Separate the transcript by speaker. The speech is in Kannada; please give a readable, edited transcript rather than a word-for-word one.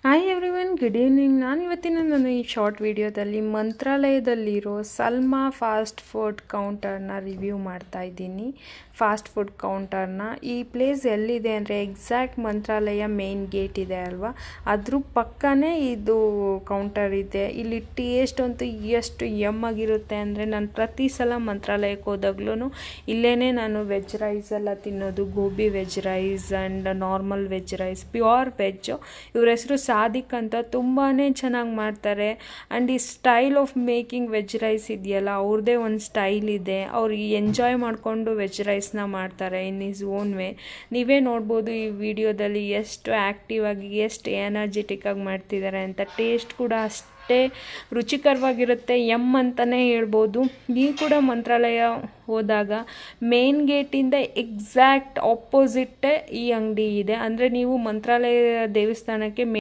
Speaker 1: Hi everyone, good evening. ನಾನು ಇವತ್ತಿನ ಈ ಶಾರ್ಟ್ ವಿಡಿಯೋದಲ್ಲಿ ಮಂತ್ರಾಲಯದಲ್ಲಿರೋ ಸಲ್ಮಾ ಫಾಸ್ಟ್ ಫುಡ್ ಕೌಂಟರ್ನ ರಿವ್ಯೂ ಮಾಡ್ತಾ ಇದ್ದೀನಿ. ಫಾಸ್ಟ್ ಫುಡ್ ಕೌಂಟರ್ನ ಈ ಪ್ಲೇಸ್ ಎಲ್ಲಿದೆ ಅಂದರೆ ಎಕ್ಸಾಕ್ಟ್ ಮಂತ್ರಾಲಯ ಮೇನ್ ಗೇಟ್ ಇದೆ ಅಲ್ವಾ, ಅದ್ರ ಪಕ್ಕನೇ ಇದು ಕೌಂಟರ್ ಇದೆ. ಇಲ್ಲಿ ಟೇಸ್ಟ್ ಅಂತೂ ಎಷ್ಟು ಆಗಿರುತ್ತೆ ಅಂದರೆ ನಾನು ಪ್ರತಿ ಸಲ ಮಂತ್ರಾಲಯಕ್ಕೆ ಹೋದಾಗ್ಲೂ ಇಲ್ಲೇ ನಾನು ವೆಜ್ ರೈಸ್ ಎಲ್ಲ ತಿನ್ನೋದು. Gobi veg rice and normal veg rice, pure veg. ಇವ್ರ ಹೆಸರು ಸಾದಿಕ್ ಅಂತ, ತುಂಬಾ ಚೆನ್ನಾಗಿ ಮಾಡ್ತಾರೆ. ಆ್ಯಂಡ್ ಈ style of making veg rice ಇದೆಯಲ್ಲ, ಅವ್ರದ್ದೇ ಒಂದು ಸ್ಟೈಲ್ ಇದೆ. ಅವ್ರು ಎಂಜಾಯ್ ಮಾಡಿಕೊಂಡು ವೆಜ್ ರೈಸ್ನ ಮಾಡ್ತಾರೆ ಇನ್ ಈಸ್ ಓನ್ ವೇ. ನೀವೇ ನೋಡ್ಬೋದು ಈ ವಿಡಿಯೋದಲ್ಲಿ ಎಷ್ಟು ಆ್ಯಕ್ಟಿವ್ ಆಗಿ, ಎಷ್ಟು ಎನರ್ಜೆಟಿಕ್ ಆಗಿ ಮಾಡ್ತಿದ್ದಾರೆ ಅಂತ. ಟೇಸ್ಟ್ ಕೂಡ ಅಷ್ಟೇ ರುಚಿಕರವಾಗಿರುತ್ತೆ, ಅಂತಲೇ ಹೇಳ್ಬೋದು. ಈ ಕೂಡ ಮಂತ್ರಾಲಯ ಹೋದಾಗ ಮೇನ್ ಗೇಟಿಂದ ಎಕ್ಸಾಕ್ಟ್ ಆಪೋಸಿಟ್ಟೇ ಈ ಅಂಗಡಿ ಇದೆ. ಅಂದರೆ ನೀವು ಮಂತ್ರಾಲಯ ದೇವಸ್ಥಾನಕ್ಕೆ